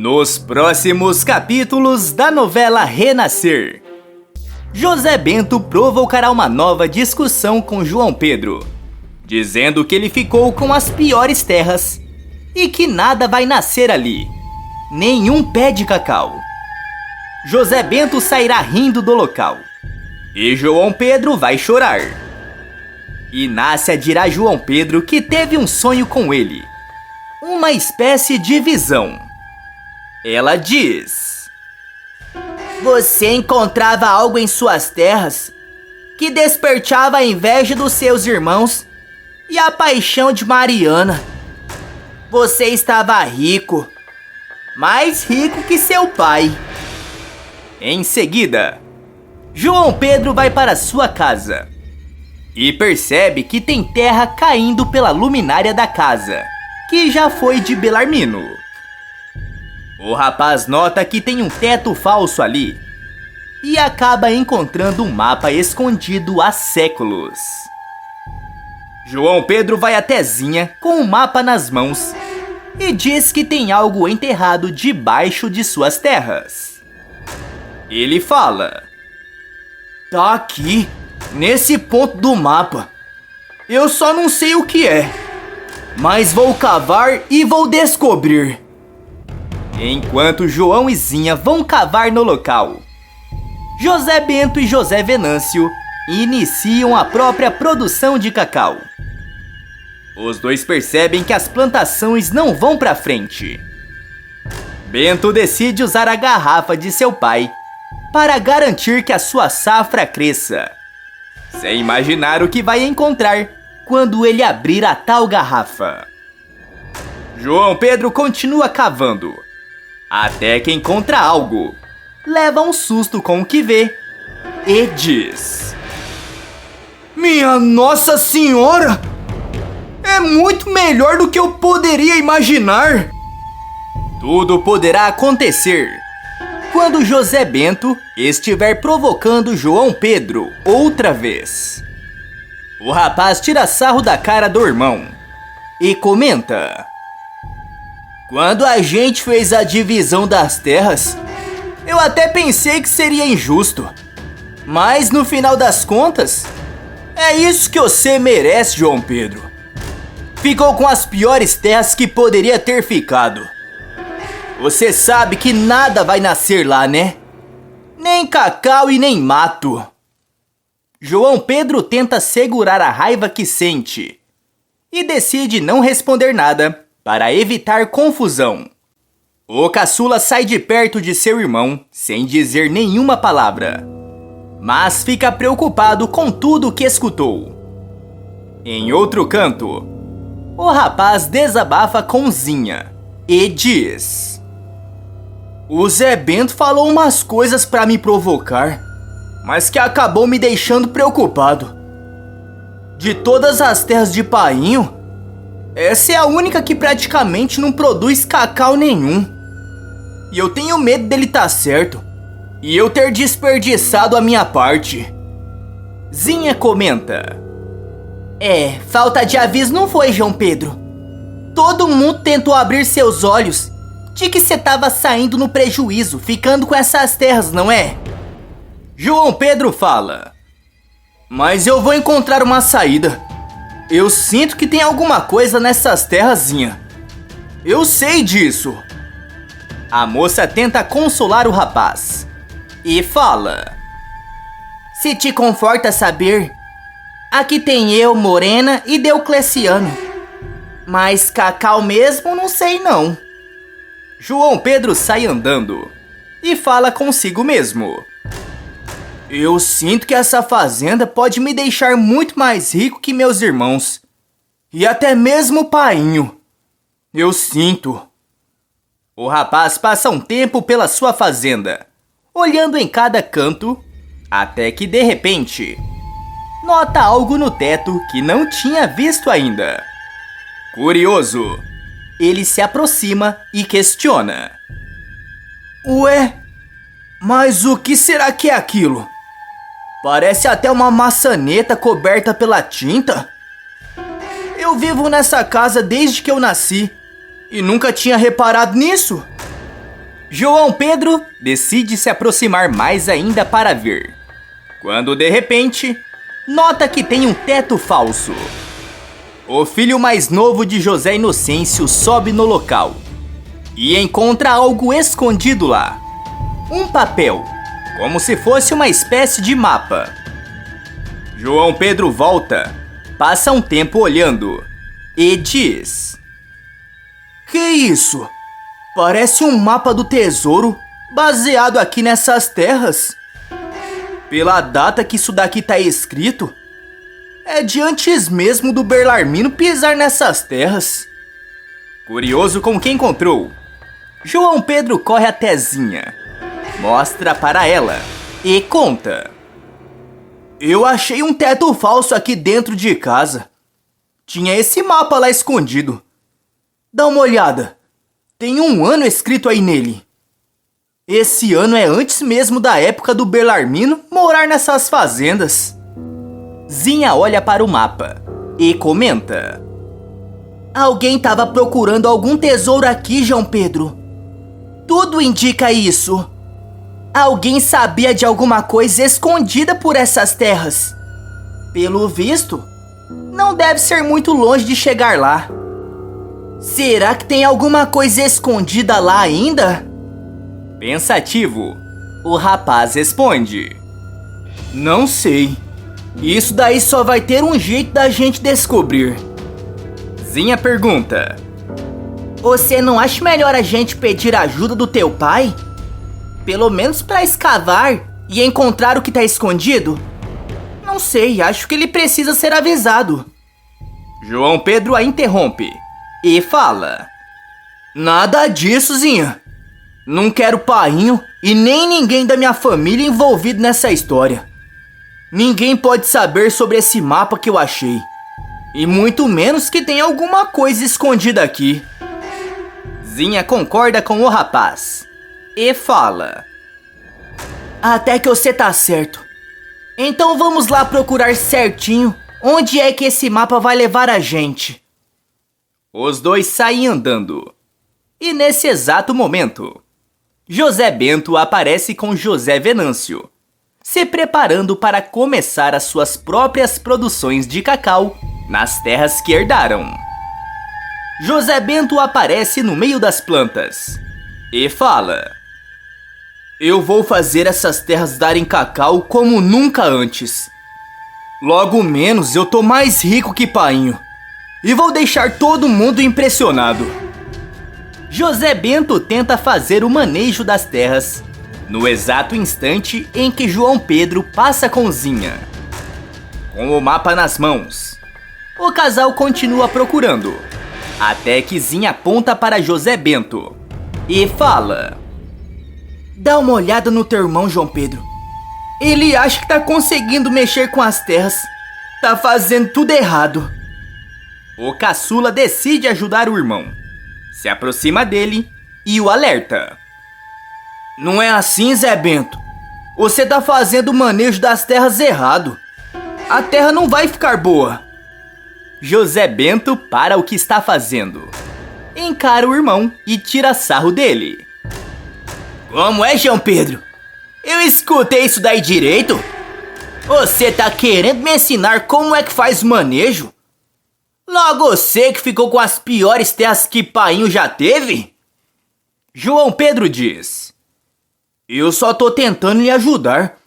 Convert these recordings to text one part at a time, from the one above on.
Nos próximos capítulos da novela Renascer, José Bento provocará uma nova discussão com João Pedro, dizendo que ele ficou com as piores terras e que nada vai nascer ali, nenhum pé de cacau. José Bento sairá rindo do local e João Pedro vai chorar. Inácia dirá a João Pedro que teve um sonho com ele, uma espécie de visão. Ela diz: você encontrava algo em suas terras que despertava a inveja dos seus irmãos e a paixão de Mariana. Você estava rico, mais rico que seu pai. Em seguida, João Pedro vai para sua casa e percebe que tem terra caindo pela luminária da casa, que já foi de Belarmino. O rapaz nota que tem um teto falso ali e acaba encontrando um mapa escondido há séculos. João Pedro vai até Zinha com o mapa nas mãos e diz que tem algo enterrado debaixo de suas terras. Ele fala: tá aqui, nesse ponto do mapa. Eu só não sei o que é, mas vou cavar e vou descobrir. Enquanto João e Zinha vão cavar no local, José Bento e José Venâncio iniciam a própria produção de cacau. Os dois percebem que as plantações não vão para frente. Bento decide usar a garrafa de seu pai para garantir que a sua safra cresça, sem imaginar o que vai encontrar quando ele abrir a tal garrafa. João Pedro continua cavando, até que encontra algo, leva um susto com o que vê e diz: minha Nossa Senhora! É muito melhor do que eu poderia imaginar! Tudo poderá acontecer quando José Bento estiver provocando João Pedro outra vez. O rapaz tira sarro da cara do irmão e comenta: quando a gente fez a divisão das terras, eu até pensei que seria injusto. Mas no final das contas, é isso que você merece, João Pedro. Ficou com as piores terras que poderia ter ficado. Você sabe que nada vai nascer lá, né? Nem cacau e nem mato. João Pedro tenta segurar a raiva que sente e decide não responder nada para evitar confusão. O caçula sai de perto de seu irmão sem dizer nenhuma palavra, mas fica preocupado com tudo o que escutou. Em outro canto, o rapaz desabafa com Zinha e diz: o Zé Bento falou umas coisas para me provocar, mas que acabou me deixando preocupado. De todas as terras de Painho, essa é a única que praticamente não produz cacau nenhum. E eu tenho medo dele estar certo e eu ter desperdiçado a minha parte. Zinha comenta: falta de aviso não foi, João Pedro. Todo mundo tentou abrir seus olhos de que você estava saindo no prejuízo, ficando com essas terras, não é? João Pedro fala: mas eu vou encontrar uma saída. Eu sinto que tem alguma coisa nessas terrazinhas. Eu sei disso. A moça tenta consolar o rapaz e fala: se te conforta saber, aqui tem eu, Morena e Deocleciano. Mas cacau mesmo não sei não. João Pedro sai andando e fala consigo mesmo: eu sinto que essa fazenda pode me deixar muito mais rico que meus irmãos. E até mesmo o Painho. Eu sinto. O rapaz passa um tempo pela sua fazenda, olhando em cada canto, até que de repente nota algo no teto que não tinha visto ainda. Curioso, ele se aproxima e questiona: ué, mas o que será que é aquilo? Parece até uma maçaneta coberta pela tinta. Eu vivo nessa casa desde que eu nasci e nunca tinha reparado nisso. João Pedro decide se aproximar mais ainda para ver, quando de repente nota que tem um teto falso. O filho mais novo de José Inocêncio sobe no local e encontra algo escondido lá. Um papel, como se fosse uma espécie de mapa. João Pedro volta, passa um tempo olhando e diz: "Que isso? Parece um mapa do tesouro baseado aqui nessas terras. Pela data que isso daqui tá escrito, é de antes mesmo do Belarmino pisar nessas terras." Curioso com o que encontrou, João Pedro corre até Zinha, mostra para ela e conta: "Eu achei um teto falso aqui dentro de casa. Tinha esse mapa lá escondido. Dá uma olhada. Tem um ano escrito aí nele. Esse ano é antes mesmo da época do Belarmino morar nessas fazendas." Zinha olha para o mapa e comenta: "Alguém estava procurando algum tesouro aqui, João Pedro. Tudo indica isso. Alguém sabia de alguma coisa escondida por essas terras. Pelo visto, não deve ser muito longe de chegar lá. Será que tem alguma coisa escondida lá ainda?" Pensativo, o rapaz responde: "Não sei. Isso daí só vai ter um jeito da gente descobrir." Zinha pergunta: "Você não acha melhor a gente pedir ajuda do teu pai? Pelo menos para escavar e encontrar o que tá escondido? Não sei, acho que ele precisa ser avisado." João Pedro a interrompe e fala: "Nada disso, Zinha. Não quero painho e nem ninguém da minha família envolvido nessa história. Ninguém pode saber sobre esse mapa que eu achei. E muito menos que tem alguma coisa escondida aqui." Zinha concorda com o rapaz e fala: "Até que você tá certo. Então vamos lá procurar certinho onde é que esse mapa vai levar a gente." Os dois saem andando. E nesse exato momento, José Bento aparece com José Venâncio, se preparando para começar as suas próprias produções de cacau nas terras que herdaram. José Bento aparece no meio das plantas e fala: "Eu vou fazer essas terras darem cacau como nunca antes. Logo menos eu tô mais rico que painho e vou deixar todo mundo impressionado." José Bento tenta fazer o manejo das terras no exato instante em que João Pedro passa com Zinha. Com o mapa nas mãos, o casal continua procurando, até que Zinha aponta para José Bento e fala: "Dá uma olhada no teu irmão, João Pedro. Ele acha que tá conseguindo mexer com as terras. Tá fazendo tudo errado." O caçula decide ajudar o irmão, se aproxima dele e o alerta: "Não é assim, Zé Bento. Você tá fazendo o manejo das terras errado. A terra não vai ficar boa." José Bento para o que está fazendo, encara o irmão e tira sarro dele. "Como é, João Pedro? Eu escutei isso daí direito? Você tá querendo me ensinar como é que faz o manejo? Logo você que ficou com as piores terras que painho já teve?" João Pedro diz: "Eu só tô tentando lhe ajudar,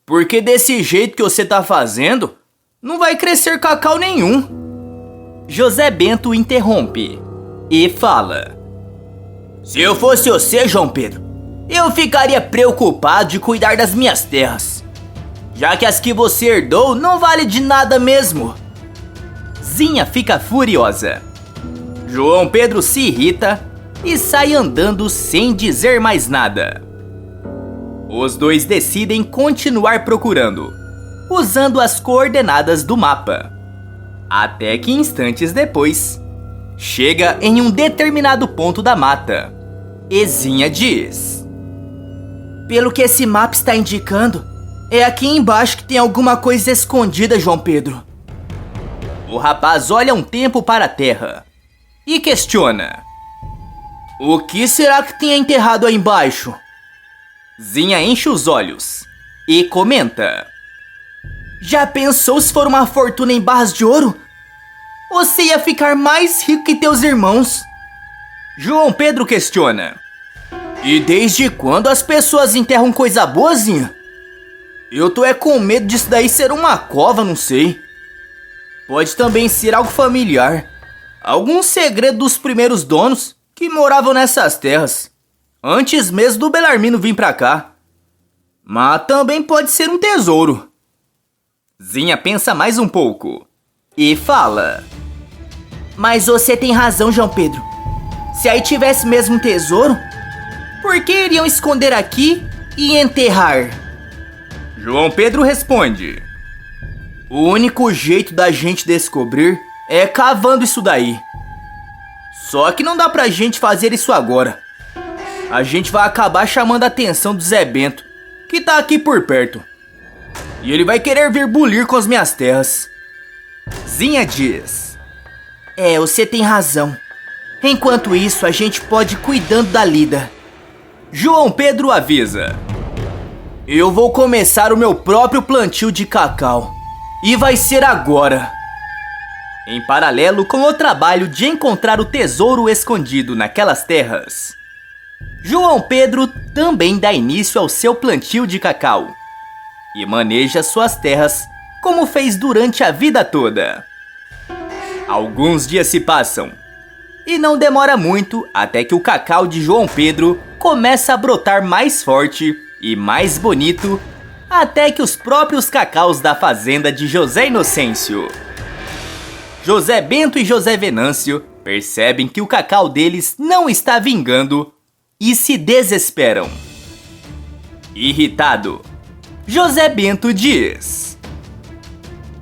porque desse jeito que você tá fazendo, não vai crescer cacau nenhum." José Bento interrompe e fala: "Se eu fosse você, João Pedro, eu ficaria preocupado de cuidar das minhas terras, já que as que você herdou não valem de nada mesmo." Zinha fica furiosa. João Pedro se irrita e sai andando sem dizer mais nada. Os dois decidem continuar procurando, usando as coordenadas do mapa. Até que instantes depois, chega em um determinado ponto da mata. E Zinha diz: "Pelo que esse mapa está indicando, é aqui embaixo que tem alguma coisa escondida, João Pedro." O rapaz olha um tempo para a terra e questiona: O que será que tem enterrado aí embaixo? Zinha enche os olhos e comenta: já pensou se for uma fortuna em barras de ouro? Você ia ficar mais rico que teus irmãos. João Pedro questiona: e desde quando as pessoas enterram coisa boa, Zinha? Eu tô com medo disso daí ser uma cova, não sei. Pode também ser algo familiar. Algum segredo dos primeiros donos que moravam nessas terras, antes mesmo do Belarmino vir pra cá. Mas também pode ser um tesouro. Zinha pensa mais um pouco e fala: mas você tem razão, João Pedro. Se aí tivesse mesmo um tesouro, por que iriam esconder aqui e enterrar? João Pedro responde: o único jeito da gente descobrir é cavando isso daí. Só que não dá pra gente fazer isso agora. A gente vai acabar chamando a atenção do Zé Bento, que tá aqui por perto. E ele vai querer vir bulir com as minhas terras. Zinha diz: você tem razão. Enquanto isso, a gente pode ir cuidando da lida. João Pedro avisa: eu vou começar o meu próprio plantio de cacau. E vai ser agora. Em paralelo com o trabalho de encontrar o tesouro escondido naquelas terras, João Pedro também dá início ao seu plantio de cacau e maneja suas terras como fez durante a vida toda. Alguns dias se passam e não demora muito até que o cacau de João Pedro começa a brotar mais forte e mais bonito, até que os próprios cacaus da fazenda de José Inocêncio, José Bento e José Venâncio percebem que o cacau deles não está vingando e se desesperam. Irritado, José Bento diz: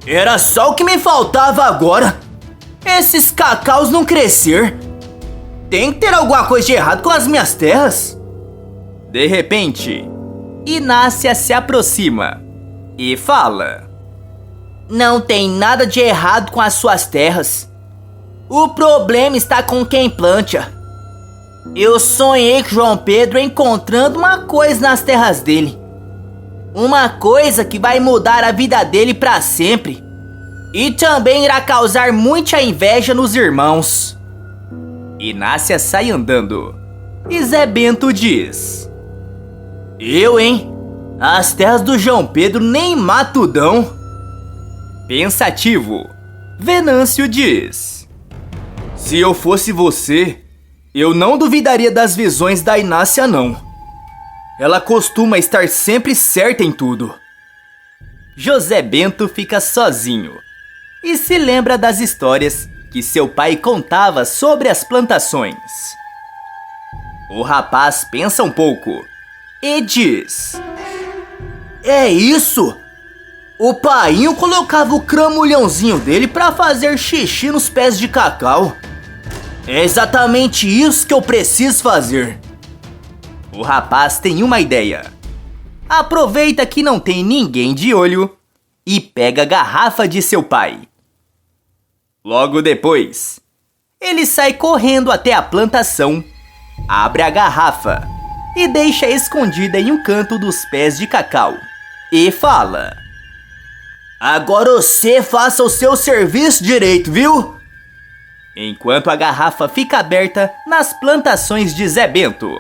era só o que me faltava agora. Esses cacaus não crescer. Tem que ter alguma coisa de errado com as minhas terras. De repente, Inácia se aproxima e fala: não tem nada de errado com as suas terras. O problema está com quem planta. Eu sonhei com João Pedro encontrando uma coisa nas terras dele. Uma coisa que vai mudar a vida dele para sempre. E também irá causar muita inveja nos irmãos. Inácia sai andando e Zé Bento diz: eu, hein? As terras do João Pedro nem mato dão. Pensativo, Venâncio diz: se eu fosse você, eu não duvidaria das visões da Inácia, não. Ela costuma estar sempre certa em tudo. José Bento fica sozinho e se lembra das histórias que seu pai contava sobre as plantações. O rapaz pensa um pouco e diz: é isso! O painho colocava o cramulhãozinho dele pra fazer xixi nos pés de cacau. É exatamente isso que eu preciso fazer. O rapaz tem uma ideia. Aproveita que não tem ninguém de olho e pega a garrafa de seu pai. Logo depois, ele sai correndo até a plantação, abre a garrafa e deixa escondida em um canto dos pés de cacau e fala: agora você faça o seu serviço direito, viu? Enquanto a garrafa fica aberta nas plantações de Zé Bento,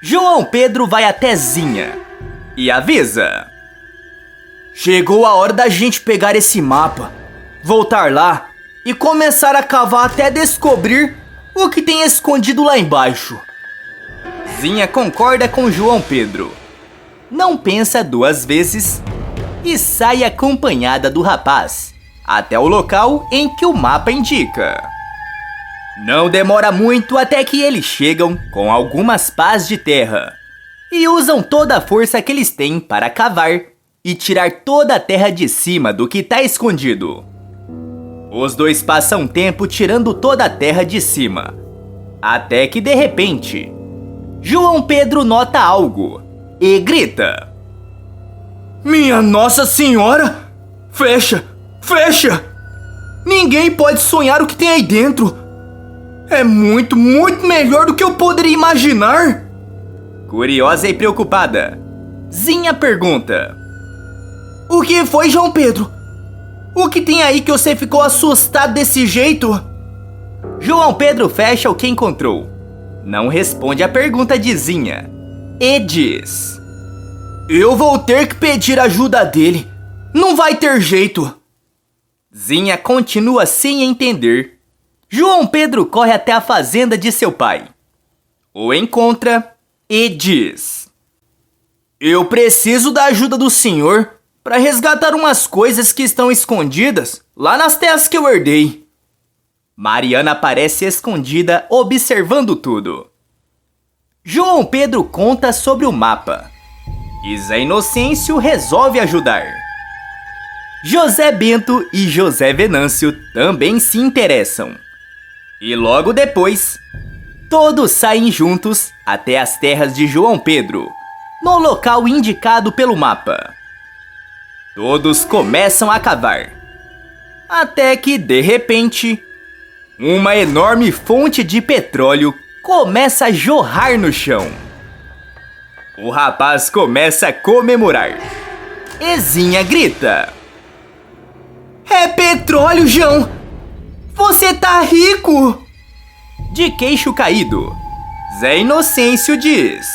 João Pedro vai até Zinha e avisa: chegou a hora da gente pegar esse mapa, voltar lá e começar a cavar até descobrir o que tem escondido lá embaixo. Zinha concorda com João Pedro, não pensa duas vezes e sai acompanhada do rapaz até o local em que o mapa indica. Não demora muito até que eles chegam com algumas pás de terra e usam toda a força que eles têm para cavar e tirar toda a terra de cima do que está escondido. Os dois passam tempo tirando toda a terra de cima, até que de repente, João Pedro nota algo e grita: minha Nossa Senhora! Fecha! Fecha! Ninguém pode sonhar o que tem aí dentro! É muito, muito melhor do que eu poderia imaginar. Curiosa e preocupada, Zinha pergunta: O que foi, João Pedro? O que tem aí que você ficou assustado desse jeito? João Pedro fecha o que encontrou. Não responde a pergunta de Zinha e diz: Eu vou ter que pedir ajuda dele. Não vai ter jeito. Zinha continua sem entender. João Pedro corre até a fazenda de seu pai. O encontra e diz: Eu preciso da ajuda do senhor para resgatar umas coisas que estão escondidas lá nas terras que eu herdei. Mariana parece escondida, observando tudo. João Pedro conta sobre o mapa. E Zé Inocêncio resolve ajudar. José Bento e José Venâncio também se interessam. E logo depois, todos saem juntos até as terras de João Pedro, no local indicado pelo mapa. Todos começam a cavar. Até que, de repente, uma enorme fonte de petróleo começa a jorrar no chão. O rapaz começa a comemorar. Ezinha grita: É petróleo, João! Você tá rico! De queixo caído, Zé Inocêncio diz: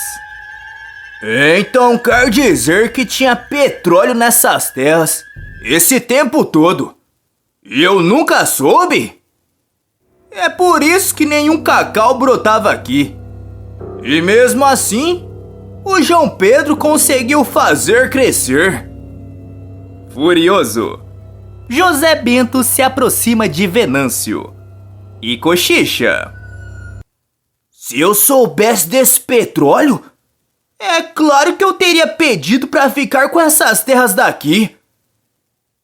Então quer dizer que tinha petróleo nessas terras esse tempo todo? E eu nunca soube? É por isso que nenhum cacau brotava aqui. E mesmo assim, o João Pedro conseguiu fazer crescer. Furioso, José Bento se aproxima de Venâncio e cochicha: Se eu soubesse desse petróleo, é claro que eu teria pedido para ficar com essas terras daqui.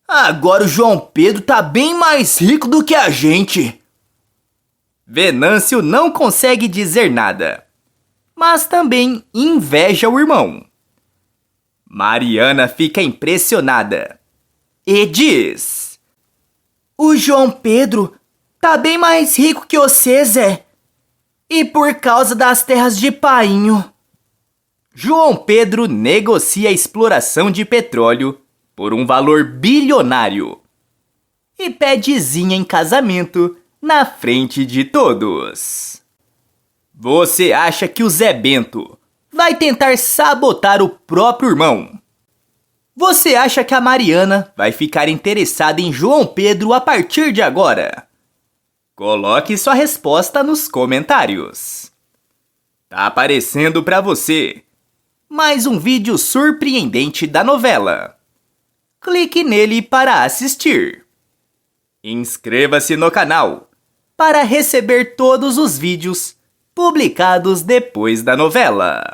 Agora o João Pedro tá bem mais rico do que a gente. Venâncio não consegue dizer nada, mas também inveja o irmão. Mariana fica impressionada e diz: O João Pedro tá bem mais rico que você, Zé. E por causa das terras de Painho. João Pedro negocia a exploração de petróleo por um valor bilionário e pede Zinha em casamento na frente de todos. Você acha que o Zé Bento vai tentar sabotar o próprio irmão? Você acha que a Mariana vai ficar interessada em João Pedro a partir de agora? Coloque sua resposta nos comentários. Tá aparecendo para você mais um vídeo surpreendente da novela. Clique nele para assistir. Inscreva-se no canal para receber todos os vídeos publicados depois da novela.